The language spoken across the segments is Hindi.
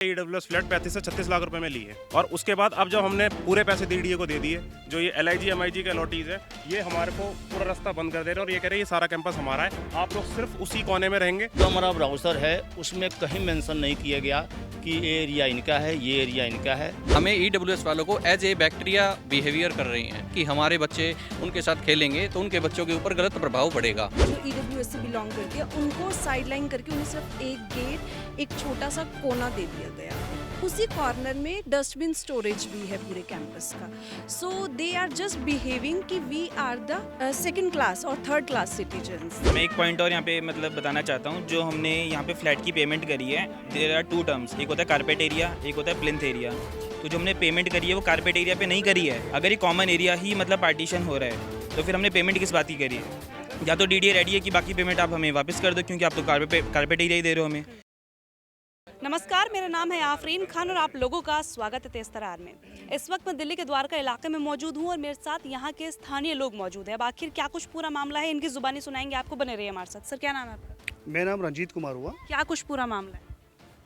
EWS फ्लैट 35 से 36 लाख रुपए में ली है और उसके बाद अब जब हमने पूरे पैसे DDA को दे दिए, जो ये LIG MIG के अलॉटीज है, ये हमारे को पूरा रास्ता बंद कर दे रहे हैं और ये कह रहे हैं ये सारा कैंपस हमारा है, आप लोग सिर्फ उसी कोने में रहेंगे। जो हमारा ब्राउज़र है उसमें कहीं मेंशन नहीं किया गया कि ये एरिया इनका है, ये एरिया इनका है। हमें EWS वालों को एज ए बैक्टीरिया बिहेवियर कर रही हैं कि हमारे बच्चे उनके साथ खेलेंगे तो उनके बच्चों के ऊपर गलत प्रभाव पड़ेगा। जो EWS से बिलोंग करते हैं उनको साइडलाइन करके उन्हें सिर्फ एक गेट, एक छोटा सा कोना दे दिया गया। उसी कॉर्नर में डस्टबिन स्टोरेज भी है पूरे कैंपस का। So they are just behaving कि we are the second class और थर्ड क्लास सिटीजन्स। मैं एक पॉइंट और यहाँ पे मतलब बताना चाहता हूँ, जो हमने यहाँ पे फ्लैट की पेमेंट करी है, देयर आर टू टर्म्स, एक होता है कारपेट एरिया, एक होता है प्लिंथ एरिया। तो जो हमने पेमेंट करी है वो कारपेट एरिया पे नहीं करी है। अगर ये कॉमन एरिया ही मतलब पार्टीशन हो रहा है तो फिर हमने पेमेंट किस बात की करी है? या तो DDA रेडी है कि बाकी पेमेंट आप हमें वापस कर दो, क्योंकि आप तो कारपेट एरिया ही दे रहे हो हमें। नमस्कार, मेरा नाम है आफरीन खान और आप लोगों का स्वागत है तेज तरार में। इस वक्त मैं दिल्ली के द्वारका इलाके में मौजूद हूँ और मेरे साथ यहाँ के स्थानीय लोग मौजूद हैं। अब आखिर क्या कुछ पूरा मामला है, इनकी जुबानी सुनाएंगे आपको, बने रहिए हमारे साथ। सर, क्या नाम है आपका? मेरा नाम रंजीत कुमार हुआ। क्या कुछ पूरा मामला है?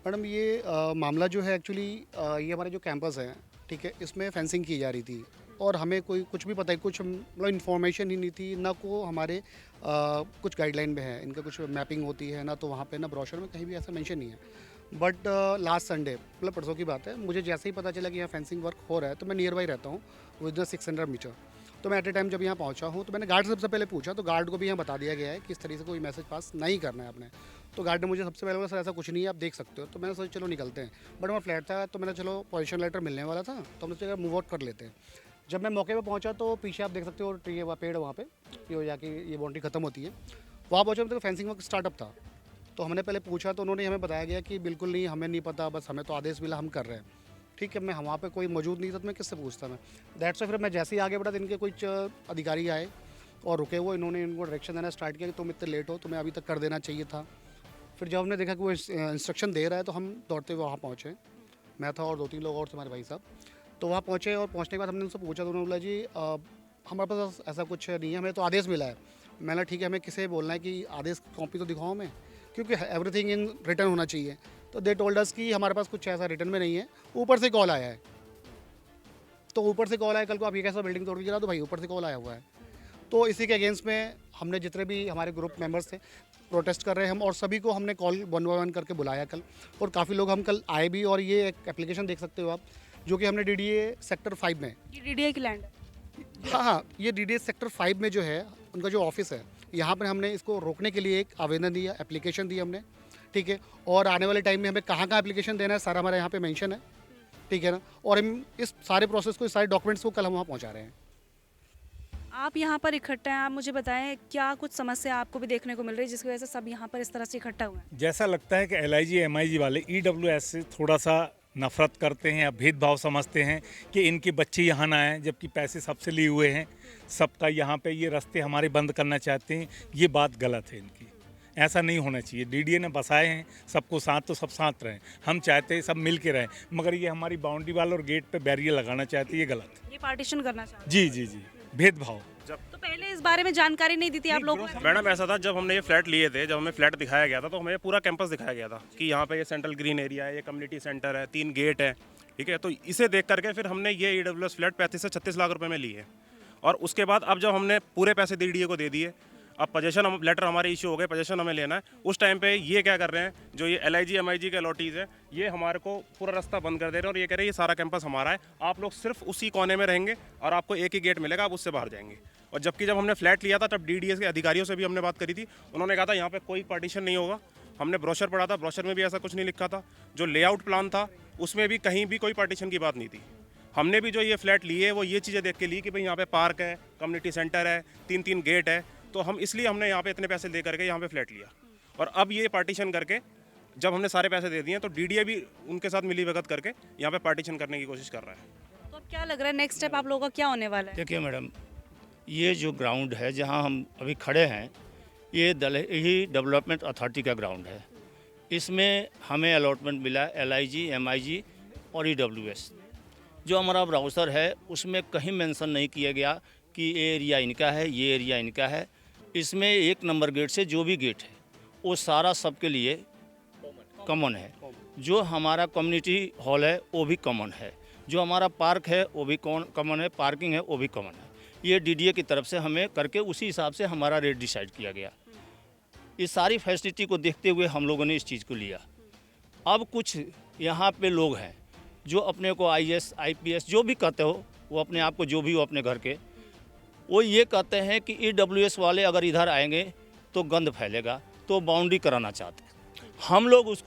मैडम, ये मामला जो है एक्चुअली ये हमारे जो कैंपस है, ठीक है, इसमें फेंसिंग की जा रही थी और हमें कोई कुछ भी पता है, कुछ मतलब इन्फॉर्मेशन ही नहीं थी, ना को हमारे कुछ गाइडलाइन में है, इनका कुछ मैपिंग होती है ना, तो वहाँ पे ना ब्रोशर में कहीं भी ऐसा मेंशन नहीं है। बट लास्ट संडे मतलब परसों की बात है, मुझे जैसे ही पता चला कि यहाँ फेंसिंग वर्क हो रहा है, तो मैं नियर बाई रहता हूँ विद इन 600 मीटर। तो मैं एट ए टाइम जब यहाँ पहुँचा हूँ तो मैंने गार्ड से सबसे पहले पूछा, तो गार्ड को भी यहाँ बता दिया गया है कि इस तरीके से कोई मैसेज पास नहीं करना है आपने। तो गार्ड ने मुझे सबसे पहले बोला, सर ऐसा कुछ नहीं है, आप देख सकते हो। तो मैंने सोचा चलो निकलते हैं, बट हमारा फ्लैट था तो मैंने चलो पोजीशन लेटर मिलने वाला था, तो हमने सोचा मूव आउट कर लेते हैं। जब मैं मौके पे पहुंचा तो पीछे आप देख सकते हो ट्री है, पेड़ वहाँ पे, ये हो जाके ये बाउंड्री खत्म होती है, वहाँ पहुँचा तो फेंसिंग वर्क स्टार्टअप था। तो हमने पहले पूछा तो उन्होंने हमें बताया गया कि बिल्कुल नहीं, हमें नहीं पता, बस हमें तो आदेश मिला, हम कर रहे हैं। ठीक है, मैं वहाँ पे कोई मौजूद नहीं था तो मैं किससे पूछता मैं। दैट्स फिर मैं जैसे ही आगे बढ़ा तो इनके कुछ अधिकारी आए और रुके हुए, इन्होंने इनको डायरेक्शन देना स्टार्ट किया कि तुम इतने लेट हो, तुम्हें अभी तक कर देना चाहिए था। फिर जब हमने देखा कि वो इंस्ट्रक्शन दे रहा है तो हम दौड़ते हुए वहाँ पहुँचे, मैं था और 2-3 लोग और थे, हमारे भाई साहब। तो वहाँ पहुँचे और पहुँचने के बाद हमने उनसे पूछा तो उन्होंने बोला जी हमारे पास ऐसा कुछ नहीं है, हमें तो आदेश मिला है। मैंने ठीक है, हमें किसे बोलना है कि आदेश कॉपी तो दिखाओ हमें, क्योंकि एवरीथिंग इन रिटर्न होना चाहिए। तो दे टोल्ड अस कि हमारे पास कुछ ऐसा रिटर्न में नहीं है, ऊपर से कॉल आया है। तो ऊपर से कॉल आया, कल को आप ये कैसा बिल्डिंग तोड़ के गिरा, तो भाई ऊपर से कॉल आया हुआ है। तो इसी के अगेंस्ट में हमने जितने भी हमारे ग्रुप मेंबर्स थे प्रोटेस्ट कर रहे हैं हम, और सभी को हमने कॉल 1 बाय 1 करके बुलाया कल, और काफ़ी लोग हम कल आए भी। और ये एक एप्लीकेशन देख सकते हो आप, जो कि हमने DDA सेक्टर 5 में, ये DDA की लैंड है? हाँ, ये DDA सेक्टर 5 में जो है उनका जो ऑफिस है, यहाँ पर हमने इसको रोकने के लिए एक आवेदन दिया, एप्लीकेशन दी हमने, ठीक है। और आने वाले टाइम में हमें कहाँ एप्लीकेशन देना है सारा हमारा यहाँ पे मेंशन है, ठीक है ना। और हम इस सारे प्रोसेस को, इस सारे डॉक्यूमेंट्स को कल हम वहाँ पहुँचा रहे हैं। आप यहाँ पर इकट्ठा हैं, आप मुझे बताएं क्या कुछ समस्या आपको भी देखने को मिल रही है जिसकी वजह से सब यहाँ पर इस तरह से इकट्ठा हुए हैं? जैसा लगता है कि LIG MIG वाले EWS से थोड़ा सा नफरत करते हैं या भेदभाव समझते हैं कि इनके बच्चे यहाँ ना आएँ, जबकि पैसे सबसे लिए हुए हैं, सबका यहाँ पे ये रास्ते हमारे बंद करना चाहते हैं। ये बात गलत है इनकी, ऐसा नहीं होना चाहिए। DDA ने बसाए हैं सबको साथ, तो सब साथ रहें। हम चाहते हैं सब मिल के रहें, मगर ये हमारी बाउंड्री वाल और गेट पे बैरियर लगाना चाहती है, ये गलत है। ये पार्टीशन करना चाहते जी जी जी, भेदभाव। तो पहले इस बारे में जानकारी नहीं दी थी आप लोगों को? मैडम, ऐसा था, जब हमने ये फ्लैट लिए थे, जब हमें फ्लैट दिखाया गया था तो हमें पूरा कैंपस दिखाया गया था कि यहाँ पे ये सेंट्रल ग्रीन एरिया है, ये कम्युनिटी सेंटर है, 3 गेट है, ठीक है। तो इसे देख करके फिर हमने ये EWS फ्लैट 35 से 36 लाख रुपए में ली है और उसके बाद अब जब हमने पूरे पैसे DDA को दे दिए, अब पोजेशन लेटर हमारे इशू हो गए, पोजेशन हमें लेना है। उस टाइम पे ये क्या कर रहे हैं, जो ये LIG MIG के अलॉटीज है, ये हमारे को पूरा रास्ता बंद कर दे रहे हैं और ये कह रहे हैं ये सारा कैंपस हमारा है, आप लोग सिर्फ उसी कोने में रहेंगे और आपको एक ही गेट मिलेगा, आप उससे बाहर जाएंगे। और जबकि जब हमने फ्लैट लिया था तब DDA के अधिकारियों से भी हमने बात करी थी, उन्होंने कहा था यहाँ पे कोई पार्टीशन नहीं होगा। हमने ब्रोशर पढ़ा था, ब्रोशर में भी ऐसा कुछ नहीं लिखा था। जो लेआउट प्लान था उसमें भी कहीं भी कोई पार्टीशन की बात नहीं थी। हमने भी जो ये फ्लैट लिए वो ये चीज़ें देख के ली कि भाई यहाँ पे पार्क है, कम्युनिटी सेंटर है, 3-3 गेट है, तो हम इसलिए हमने यहाँ पे इतने पैसे दे करके यहाँ पे फ्लैट लिया। और अब ये पार्टीशन करके जब हमने सारे पैसे दे दिए तो DDA भी उनके साथ मिली भगत करके यहाँ पे पार्टीशन करने की कोशिश कर रहा है। तो अब क्या लग रहा है नेक्स्ट स्टेप आप लोगों का क्या होने वाला है? देखिए मैडम, ये जो ग्राउंड है जहाँ हम अभी खड़े हैं, ये दिल्ली डेवलपमेंट अथॉरिटी का ग्राउंड है। इसमें हमें अलॉटमेंट मिला LIG MIG और EWS। जो हमारा ब्राउज़र है उसमें कहीं मेंशन नहीं किया गया कि ये एरिया इनका है, ये एरिया इनका है। इसमें 1 नंबर गेट से जो भी गेट है वो सारा सबके लिए कॉमन है। जो हमारा कम्युनिटी हॉल है वो भी कॉमन है, जो हमारा पार्क है वो भी कॉमन है, पार्किंग है वो भी कॉमन है। ये डीडीए की तरफ से हमें करके उसी हिसाब से हमारा रेट डिसाइड किया गया। इस सारी फैसिलिटी को देखते हुए हम लोगों ने इस चीज़ को लिया। अब कुछ यहाँ पे लोग हैं जो अपने को IAS IPS जो भी कहते हो, वो अपने आप को जो भी हो अपने घर के, वो ये कहते हैं कि EWS वाले अगर इधर आएंगे तो गंद फैलेगा, तो बाउंड्री कराना चाहते हैं। हम लोग उस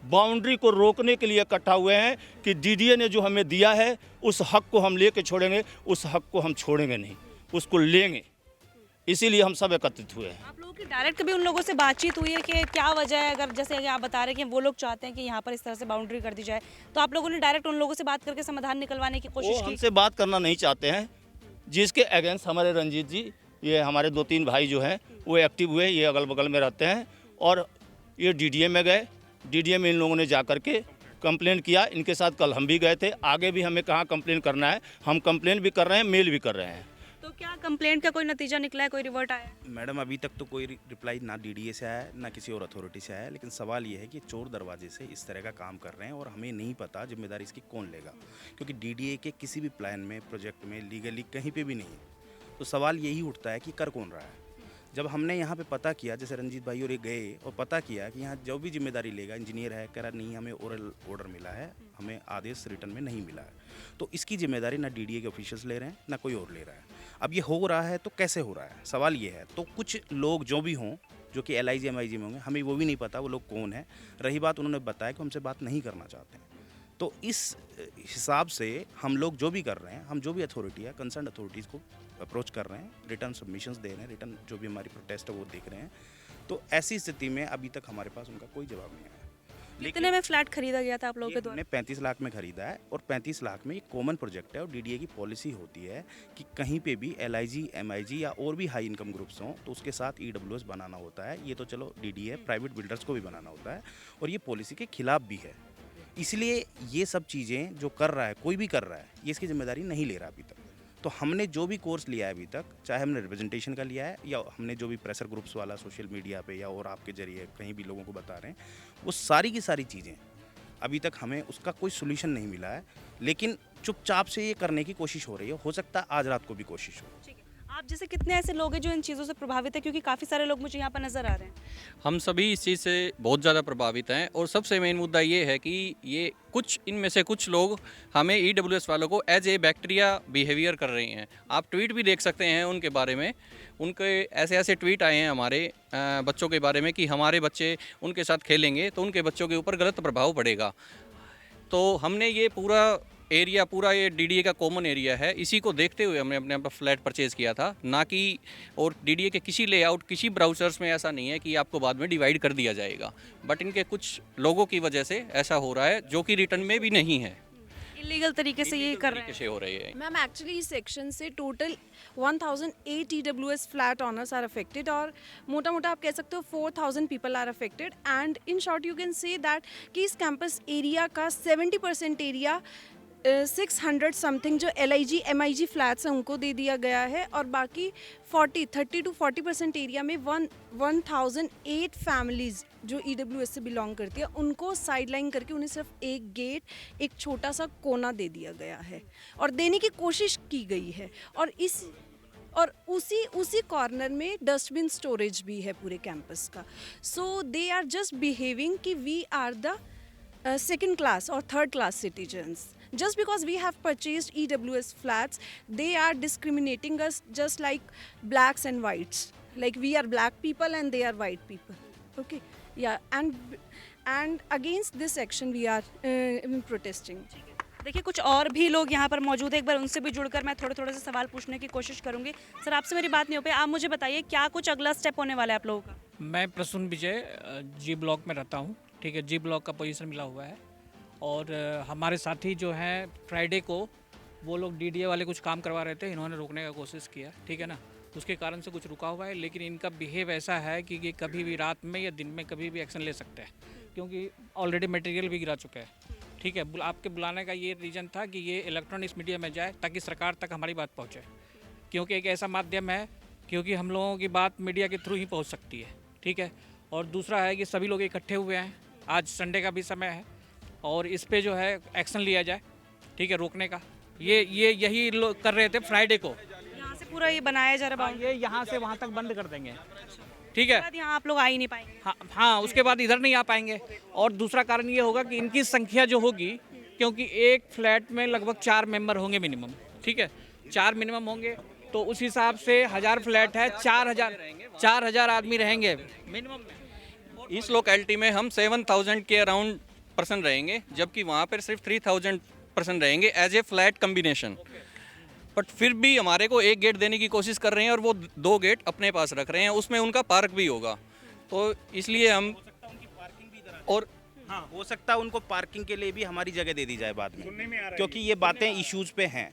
बाउंड्री को रोकने के लिए इकट्ठा हुए हैं कि डीडीए ने जो हमें दिया है उस हक को हम लेके छोड़ेंगे, उस हक को हम छोड़ेंगे नहीं, उसको लेंगे। इसीलिए हम सब एकत्रित हुए हैं। आप लोगों की डायरेक्ट कभी उन लोगों से बातचीत हुई है कि क्या वजह है, अगर जैसे कि आप बता रहे हैं कि वो लोग चाहते हैं कि यहाँ पर इस तरह से बाउंड्री कर दी जाए, तो आप लोगों ने डायरेक्ट उन लोगों से बात करके समाधान निकलवाने की वो कोशिश की? हमसे बात करना नहीं चाहते हैं, जिसके अगेंस्ट हमारे रंजीत जी, ये हमारे 2-3 भाई जो हैं वो एक्टिव हुए, ये अगल बगल में रहते हैं, और ये डीडीए में गए। डीडीए में इन लोगों ने जा करके कंप्लेंट किया। इनके साथ कल हम भी गए थे। आगे भी हमें कहाँ कंप्लेंट करना है, हम कंप्लेंट भी कर रहे हैं, मेल भी कर रहे हैं। तो क्या कंप्लेंट का कोई नतीजा निकला है, कोई रिवर्ट आया है? मैडम अभी तक तो कोई रिप्लाई ना डीडीए से आया है ना किसी और अथॉरिटी से आया है, लेकिन सवाल ये है कि चोर दरवाजे से इस तरह का काम कर रहे हैं और हमें नहीं पता जिम्मेदारी इसकी कौन लेगा, क्योंकि डीडीए के किसी भी प्लान में, प्रोजेक्ट में, लीगली कहीं पे भी नहीं है। तो सवाल यही उठता है कि कर कौन रहा है। जब हमने यहाँ पे पता किया, जैसे रंजीत भाई और ये गए और पता किया कि यहाँ जो भी जिम्मेदारी लेगा, इंजीनियर है, कह रहा नहीं हमें ओरल ऑर्डर मिला है, हमें आदेश रिटर्न में नहीं मिला है, तो इसकी जिम्मेदारी ना डीडीए के ऑफिशियल्स ले रहे हैं ना कोई और ले रहा है। अब ये हो रहा है तो कैसे हो रहा है, सवाल ये है। तो कुछ लोग जो भी हों, जो कि LIG MIG में होंगे, हमें वो भी नहीं पता वो लोग कौन है। रही बात, उन्होंने बताया कि हमसे बात नहीं करना चाहते हैं। तो इस हिसाब से हम लोग जो भी कर रहे हैं, हम जो भी अथॉरिटी है, कंसर्न अथॉरिटीज़ को अप्रोच कर रहे हैं, रिटर्न सबमिशंस दे रहे हैं, रिटर्न जो भी हमारी प्रोटेस्ट है वो देख रहे हैं। तो ऐसी स्थिति में अभी तक हमारे पास उनका कोई जवाब नहीं आया। कितने में फ्लैट खरीदा गया था आप लोगों के द्वारा? हमने 35 लाख में खरीदा है, और 35 लाख में ये कॉमन प्रोजेक्ट है, और डीडीए की पॉलिसी होती है कि कहीं पे भी LIG MIG या और भी हाई इनकम ग्रुप्स हों तो उसके साथ EWS बनाना होता है। ये तो चलो डीडीए, प्राइवेट बिल्डर्स को भी बनाना होता है, और ये पॉलिसी के खिलाफ भी है। इसलिए ये सब चीज़ें जो कर रहा है, कोई भी कर रहा है, ये इसकी जिम्मेदारी नहीं ले रहा अभी तक। तो हमने जो भी कोर्स लिया है अभी तक, चाहे हमने रिप्रेजेंटेशन का लिया है या हमने जो भी प्रेशर ग्रुप्स वाला सोशल मीडिया पे या और आपके जरिए कहीं भी लोगों को बता रहे हैं, वो सारी की सारी चीज़ें अभी तक हमें उसका कोई सोल्यूशन नहीं मिला है। लेकिन चुपचाप से ये करने की कोशिश हो रही है, हो सकता है आज रात को भी कोशिश हो। ठीक है, आप जैसे कितने ऐसे लोग हैं जो इन चीज़ों से प्रभावित है, क्योंकि काफ़ी सारे लोग मुझे यहाँ पर नज़र आ रहे हैं? हम सभी इस चीज़ से बहुत ज़्यादा प्रभावित हैं, और सबसे मेन मुद्दा ये है कि ये कुछ इनमें से कुछ लोग हमें EWS वालों को एज ए बैक्टीरिया बिहेवियर कर रहे हैं। आप ट्वीट भी देख सकते हैं उनके बारे में, उनके ऐसे ऐसे ट्वीट आए हैं हमारे बच्चों के बारे में कि हमारे बच्चे उनके साथ खेलेंगे तो उनके बच्चों के ऊपर गलत प्रभाव पड़ेगा। तो हमने ये पूरा एरिया, पूरा ये डीडीए का कॉमन एरिया है, इसी को देखते हुए हमने अपने फ्लैट परचेज़ किया था, ना कि और डीडीए के किसी लेआउट, किसी ब्राउज़र्स में ऐसा नहीं है कि आपको बाद में डिवाइड कर दिया जाएगा। बट इनके कुछ लोगों की वजह से ऐसा हो रहा है, जो कि रिटर्न में भी नहीं है, इलीगल तरीके से ये कर रहे हैं। कैसे हो रही है। मैम एक्चुअली इस सेक्शन से total 1008 EWS flat owners are affected, और मोटा मोटा आप कह सकते हो 4000 people are affected. And in short you can say that कि इस कैंपस एरिया का 70% एरिया 600 समथिंग जो LIG MIG फ्लैट्स हैं उनको दे दिया गया है, और बाकी 30 to 40% एरिया में 1008 फैमिलीज़ जो EWS से बिलोंग करती है उनको साइडलाइन करके उन्हें सिर्फ एक गेट, एक छोटा सा कोना दे दिया गया है और देने की कोशिश की गई है। और उसी कॉर्नर में डस्टबिन स्टोरेज भी है पूरे कैंपस का। So they are just behaving कि we are the second class or third class citizens. Just because we have purchased EWS flats, they are discriminating us just like blacks and whites. Like we are black people and they are white people. Okay, yeah, and against this action we are protesting. देखिए, कुछ और भी लोग यहाँ पर मौजूद है, एक बार उनसे भी जुड़कर मैं थोड़े से सवाल पूछने की कोशिश करूँगी। सर, आपसे मेरी बात नहीं हो पाई, आप मुझे बताइए क्या कुछ अगला स्टेप होने वाला है आप लोगों का? मैं प्रसून विजय जी ब्लॉक में रहता हूँ, ठीक है। जी ब्लॉक का पोजीशन मिला हुआ है, और हमारे साथी जो हैं फ्राइडे को वो लोग डीडीए वाले कुछ काम करवा रहे थे, इन्होंने रोकने का कोशिश किया, ठीक है ना, उसके कारण से कुछ रुका हुआ है। लेकिन इनका बिहेव ऐसा है कि ये कभी भी रात में या दिन में कभी भी एक्शन ले सकते हैं, क्योंकि ऑलरेडी मटेरियल भी गिरा चुका है, ठीक है। आपके बुलाने का ये रीज़न था कि ये इलेक्ट्रॉनिक्स मीडिया में जाए ताकि सरकार तक हमारी बात पहुँचे, क्योंकि एक ऐसा माध्यम है, क्योंकि हम लोगों की बात मीडिया के थ्रू ही पहुँच सकती है, ठीक है। और दूसरा है कि सभी लोग इकट्ठे हुए हैं, आज संडे का भी समय है, और इस पे जो है एक्शन लिया जाए, ठीक है, रोकने का। ये यही लोग कर रहे थे फ्राइडे को। यहाँ से पूरा ये बनाया जा रहा है ये यहाँ से वहाँ तक बंद कर देंगे, ठीक है। बाद यहाँ आप लोग आ ही नहीं पाएंगे। हाँ, उसके बाद इधर नहीं आ पाएंगे। और दूसरा कारण ये होगा कि इनकी संख्या जो होगी, क्योंकि एक फ्लैट में लगभग 4 मेंबर होंगे मिनिमम, ठीक है, 4 मिनिमम होंगे, तो उस हिसाब से 1000 फ्लैट है, 4000 आदमी रहेंगे मिनिमम में। इस लोकेलिटी में हम 7000 के अराउंड पर्सन रहेंगे, जबकि वहाँ पर सिर्फ 3000 पर्सन रहेंगे as a flat combination. But फिर भी हमारे को एक गेट देने की कोशिश कर रहे हैं और वो 2 गेट अपने पास रख रहे हैं, उसमें उनका पार्क भी होगा। तो इसलिए हम और हाँ, हो सकता है उनको पार्किंग के लिए भी हमारी जगह दे दी जाए बाद में, क्योंकि ये बातें इश्यूज पे हैं।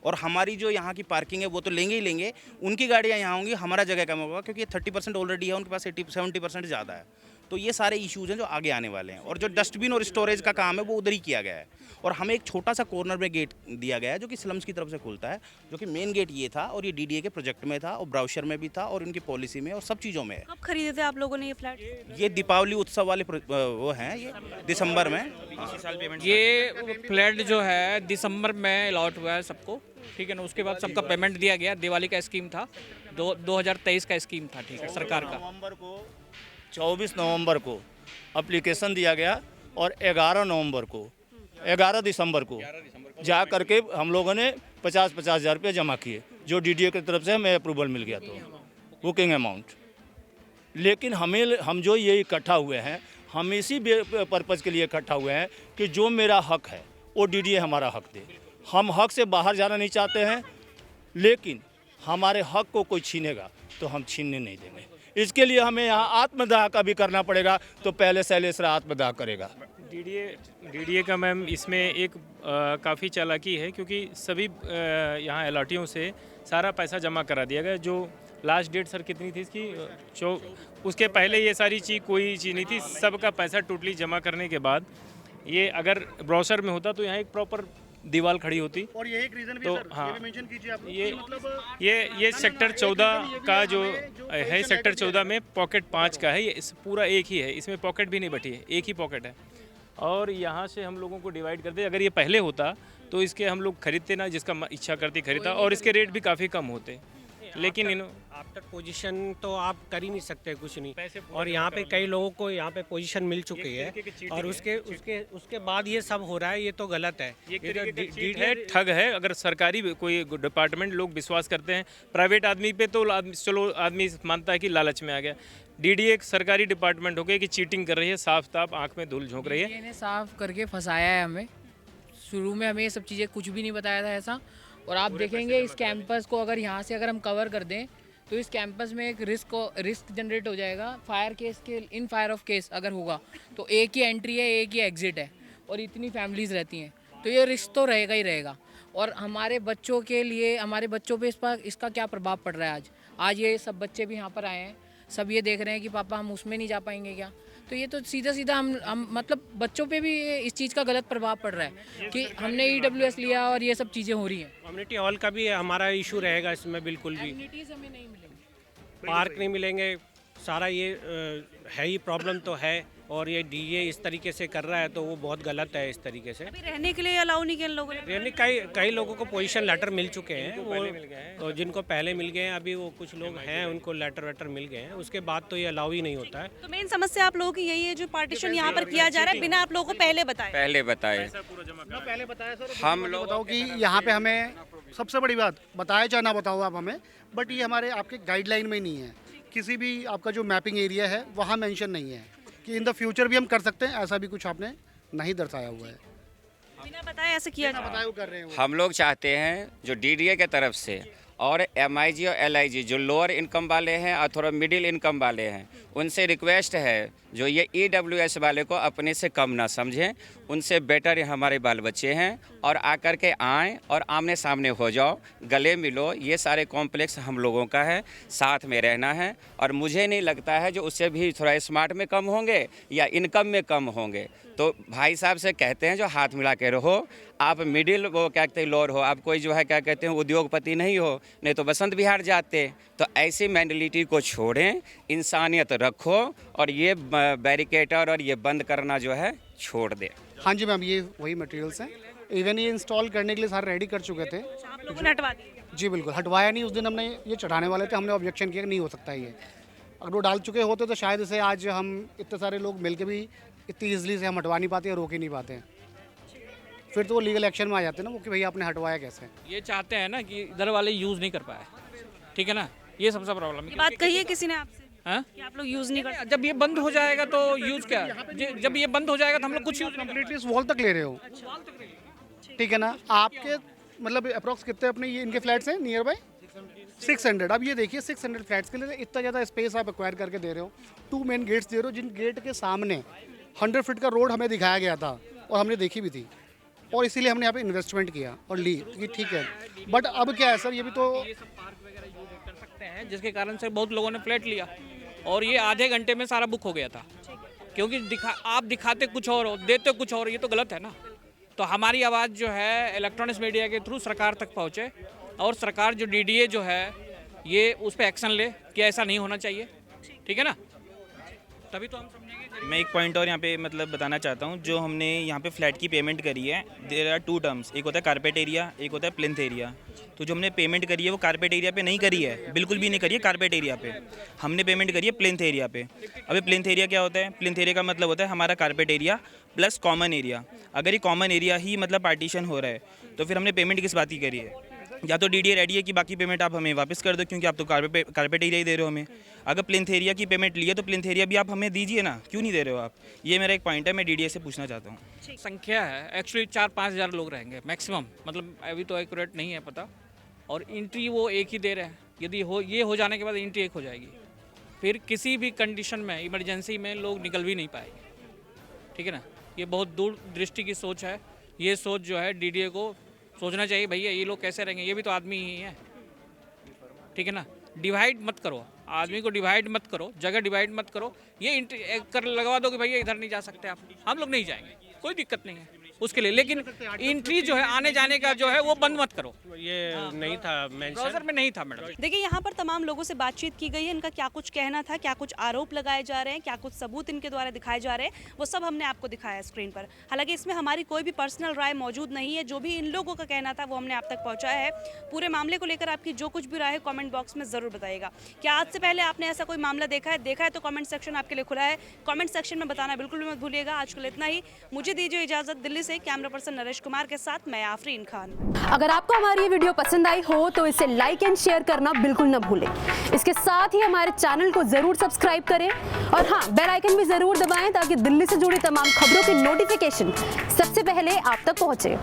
और हमारी जो यहाँ की पार्किंग है वो तो लेंगे ही लेंगे, उनकी गाड़ियाँ यहाँ होंगी, हमारा जगह कम होगा, क्योंकि 30% ऑलरेडी है, उनके पास 70% ज़्यादा है। तो ये सारे इश्यूज हैं जो आगे आने वाले हैं। और जो डस्टबिन और स्टोरेज का काम है वो उधर ही किया गया है। और हमें एक छोटा सा कॉर्नर में गेट दिया गया है जो कि स्लम्स की तरफ से खुलता है, जो कि मेन गेट ये था, और ये डीडीए के प्रोजेक्ट में था, और ब्राउशर में भी था, और इनकी पॉलिसी में, और सब चीज़ों में है। कब खरीदे थे आप लोगों ने ये फ्लैट? ये दीपावली उत्सव वाले वो हैं, ये दिसंबर में। इसी साल पेमेंट ये फ्लैट जो है दिसंबर में अलॉट हुआ है सबको, ठीक है ना। उसके बाद सबका पेमेंट दिया गया। दिवाली का स्कीम था, 2023 का स्कीम था, ठीक है, सरकार का। 24 नवंबर को एप्लीकेशन दिया गया और 11 दिसंबर को जा करके हम लोगों ने 50-50 हज़ार रुपये जमा किए, जो डीडीए की तरफ से हमें अप्रूवल मिल गया, तो बुकिंग अमाउंट। लेकिन हम जो ये इकट्ठा हुए हैं, हम इसी पर्पज़ के लिए इकट्ठा हुए हैं कि जो मेरा हक है वो डीडीए हमारा हक दे। हम हक से बाहर जाना नहीं चाहते हैं, लेकिन हमारे हक को कोई छीनेगा तो हम छीनने नहीं देंगे। इसके लिए हमें यहाँ आत्मदाह का भी करना पड़ेगा, तो पहले शैलेश आत्मदाह करेगा। डीडीए का मैम इसमें एक काफ़ी चालाकी है, क्योंकि सभी यहाँ अलॉटियों से सारा पैसा जमा करा दिया गया। जो लास्ट डेट सर कितनी थी इसकी, उसके पहले ये सारी चीज़ कोई चीज़ नहीं थी। सबका पैसा टोटली जमा करने के बाद ये अगर ब्राउशर में होता तो यहाँ एक प्रॉपर दीवार खड़ी होती। और ये एक रीज़न भी तो सर, हाँ, ये भी मेंशन कीजिए आप, ये मतलब ये सेक्टर 14 का जो है, सेक्टर 14 में पॉकेट 5 का है। ये पूरा एक ही है, इसमें पॉकेट भी नहीं बटी है, एक ही पॉकेट है। और यहाँ से हम लोगों को डिवाइड करते। अगर ये पहले होता तो इसके हम लोग खरीदते ना, जिसका इच्छा करती खरीदता, और इसके रेट भी काफ़ी कम होते। लेकिन आफ्टर पोजीशन तो आप कर ही नहीं सकते कुछ नहीं। और यहाँ पे कई लोगों को यहाँ पे पोजीशन मिल चुकी है, और उसके बाद ये सब हो रहा है, ये तो गलत है। ये है, ठग है। अगर सरकारी कोई डिपार्टमेंट लोग विश्वास करते हैं, प्राइवेट आदमी पे तो चलो आदमी मानता है कि लालच में आ गया। डीडीए एक सरकारी डिपार्टमेंट हो गया कि चीटिंग कर रही है, साफ साफ आंख में धूल झोंक रही है। इन्हें साफ करके फंसाया है हमें। शुरू में हमें ये सब चीज़ें कुछ भी नहीं बताया था ऐसा। और आप देखेंगे इस कैंपस को अगर यहाँ से अगर हम कवर कर दें तो इस कैंपस में एक रिस्क जनरेट हो जाएगा। फायर केस के इन फायर ऑफ केस अगर होगा तो एक ही एंट्री है, एक ही एग्जिट है, और इतनी फैमिलीज़ रहती हैं, तो ये रिस्क तो रहेगा ही रहेगा। और हमारे बच्चों के लिए, हमारे बच्चों पे इसका क्या प्रभाव पड़ रहा है। आज ये सब बच्चे भी यहाँ पर आए हैं, सब ये देख रहे हैं कि पापा हम उसमें नहीं जा पाएंगे क्या। तो ये तो सीधा हम मतलब बच्चों पे भी इस चीज़ का गलत प्रभाव पड़ रहा है कि हमने EWS लिया और ये सब चीज़ें हो रही हैं। कम्युनिटी हॉल का भी हमारा इशू रहेगा इसमें, बिल्कुल भी एमिनिटीज़ हमें नहीं मिलेंगी, पार्क नहीं मिलेंगे, सारा ये है ही प्रॉब्लम तो है। और ये डीए इस तरीके से कर रहा है तो वो बहुत गलत है इस तरीके से। अभी रहने के लिए अलाउ नहीं किया इन लोगों ने। रहने कई लोगों को पोजीशन लेटर मिल चुके हैं, वो जिनको पहले मिल गए हैं, अभी वो कुछ लोग हैं उनको लेटर वेटर मिल गए हैं, उसके बाद तो ये अलाउ ही नहीं होता है। तो मेन समस्या आप लोगों की यही है जो पार्टीशन यहाँ पर किया जा रहा है बिना आप लोगों को पहले बताए। पहले बताया सर, हम लोग बताओ कि यहाँ पे हमें सबसे बड़ी बात बताया चाहे ना बताओ आप हमें, बट ये हमारे आपके गाइडलाइन में नहीं है। किसी भी आपका जो मैपिंग एरिया है वहाँ मेंशन नहीं है कि इन द फ्यूचर भी हम कर सकते हैं, ऐसा भी कुछ आपने नहीं दर्शाया हुआ है। बिना बताए ऐसे किया बताए वो कर रहे हैं। हम लोग चाहते हैं जो डीडीए के तरफ से और MIG और LIG जो लोअर इनकम वाले हैं और थोड़ा मिडिल इनकम वाले हैं, उनसे रिक्वेस्ट है जो ये EWS वाले को अपने से कम ना समझें, उनसे बेटर हमारे बाल बच्चे हैं, और आकर के आएँ और आमने सामने हो जाओ, गले मिलो। ये सारे कॉम्प्लेक्स हम लोगों का है, साथ में रहना है। और मुझे नहीं लगता है जो उससे भी थोड़ा स्मार्ट में कम होंगे या इनकम में कम होंगे। तो भाई साहब से कहते हैं जो हाथ मिला के रहो। आप मिडिल वो क्या कहते हैं लोअर हो, आप कोई जो है क्या कहते हैं उद्योगपति नहीं हो, नहीं तो बसंत विहार जाते। तो ऐसी मेंटलिटी को छोड़ें, इंसानियत रखो, और ये बैरिकेटर और ये बंद करना जो है छोड़ दें। हाँ जी मैम, ये वही मटेरियल्स हैं। इवन ये इंस्टॉल करने के लिए सारे रेडी कर चुके थे। आप लोगों ने हटवा दिए? जी बिल्कुल, हटवाया नहीं। उस दिन हमने ये चढ़ाने वाले थे, हमने ऑब्जेक्शन किया कि नहीं हो सकता है ये। अगर वो डाल चुके होते तो शायद इसे आज हम इतने सारे लोग मिलके भी इतनी ईजिली से हम हटवा नहीं पाते, रोक ही नहीं पाते। फिर तो वो लीगल एक्शन में आ जाते हैं ना वो, कि भैया आपने हटवाया कैसे। ये चाहते हैं ना कि इधर वाले यूज़ नहीं कर पाए, ठीक है ना, ये सबसे प्रॉब्लम ये है। बात कही है किसी ने आपसे हाँ? कि आप लोग यूज़ नहीं कर? जब ये बंद हो जाएगा तो यूज़ क्या, जब ये बंद हो जाएगा तो हम लोग कुछ यूज़ कंप्लीटली इस वॉल तक ले रहे हो, ठीक है ना। आपके मतलब अप्रॉक्स कितने अपने ये इनके फ्लैट्स हैं नियर बाय 600। अब ये देखिए 600 फ्लैट्स के लिए इतना ज़्यादा स्पेस आप एक्वायर करके दे रहे हो। 2 मेन गेट्स दे रहे हो, जिन गेट के सामने 100 फीट का रोड हमें दिखाया गया था और हमने देखी भी थी, और इसीलिए हमने यहाँ पे इन्वेस्टमेंट किया और ली कि ठीक है। बट अब क्या है सर, ये भी तो कर सकते हैं, जिसके कारण से बहुत लोगों ने फ्लैट लिया और ये आधे घंटे में सारा बुक हो गया था, क्योंकि आप दिखाते कुछ और हो, देते कुछ और, ये तो गलत है ना। तो हमारी आवाज़ जो है इलेक्ट्रॉनिक्स मीडिया के थ्रू सरकार तक पहुँचे और सरकार जो DDA जो है ये उस पर एक्शन ले कि ऐसा नहीं होना चाहिए, ठीक है ना, तभी तो हम समझेंगे। मैं एक पॉइंट और यहाँ पे मतलब बताना चाहता हूँ। जो हमने यहाँ पे फ्लैट की पेमेंट करी है, देयर आर 2 टर्म्स, एक होता है कारपेट एरिया, एक होता है प्लिंथ एरिया। तो जो हमने पेमेंट करी है वो कारपेट एरिया पे नहीं करी है, बिल्कुल भी नहीं करी है कारपेट एरिया पे। हमने पेमेंट करी है प्लिंथ एरिया पे। अभी प्लिंथ एरिया क्या होता है? प्लिंथ एरिया का मतलब होता है हमारा carpet area plus common area. अगर ये कॉमन एरिया ही मतलब पार्टीशन हो रहा है तो फिर हमने पेमेंट किस बात की करी है? या तो DDA रेडी है कि बाकी पेमेंट आप हमें वापस कर दो, क्योंकि आप तो कारपेट एरिया ही दे रहे हो हमें। अगर प्लिंथ एरिया की पेमेंट ली है तो प्लिंथ एरिया भी आप हमें दीजिए ना, क्यों नहीं दे रहे हो आप? ये मेरा एक पॉइंट है, मैं DDA से पूछना चाहता हूँ। संख्या है एक्चुअली 4-5 हज़ार लोग रहेंगे मैक्सिमम, मतलब अभी तो एक्यूरेट नहीं है पता। और एंट्री वो एक ही दे रहे हैं। यदि ये हो जाने के बाद एंट्री एक हो जाएगी, फिर किसी भी कंडीशन में इमरजेंसी में लोग निकल भी नहीं पाएंगे, ठीक है ना। ये बहुत दूर दृष्टि की सोच है। ये सोच जो है DDA को सोचना चाहिए, भैया ये लोग कैसे रहेंगे, ये भी तो आदमी ही हैं, ठीक है ना। डिवाइड मत करो, आदमी को डिवाइड मत करो, जगह डिवाइड मत करो। ये कर लगवा दो कि भैया इधर नहीं जा सकते आप, हम लोग नहीं जाएंगे, कोई दिक्कत नहीं है उसके लिए। लेकिन एंट्री जो है आने जाने का जो है वो बंद मत करो। ये नहीं था ब्राउज़र में नहीं था मैडम। देखिए यहाँ पर तमाम लोगों से बातचीत की गई है, इनका क्या कुछ कहना था, क्या कुछ आरोप लगाए जा रहे हैं, क्या कुछ सबूत इनके द्वारा दिखाए जा रहे हैं, वो सब हमने आपको दिखाया स्क्रीन पर। हालांकि इसमें हमारी कोई भी पर्सनल राय मौजूद नहीं है, जो भी इन लोगों का कहना था वो हमने आप तक पहुँचाया है। पूरे मामले को लेकर आपकी जो कुछ भी राय है कॉमेंट बॉक्स में ज़रूर बताइएगा। क्या आज से पहले आपने ऐसा कोई मामला देखा है तो कॉमेंट सेक्शन आपके लिए खुला है, कॉमेंट सेक्शन में बताना बिल्कुल भी मत भूलिएगा। आज कल इतना ही, मुझे दीजिए इजाज़त। दिल्ली से कैमरा पर्सन नरेश कुमार के साथ मैं आफरीन खान। अगर आपको हमारी ये वीडियो पसंद आई हो तो इसे लाइक एंड शेयर करना बिल्कुल न भूलें। इसके साथ ही हमारे चैनल को जरूर सब्सक्राइब करें और हाँ, बेल आइकन भी जरूर दबाएं ताकि दिल्ली से जुड़ी तमाम खबरों की नोटिफिकेशन सबसे पहले आप तक पहुंचे।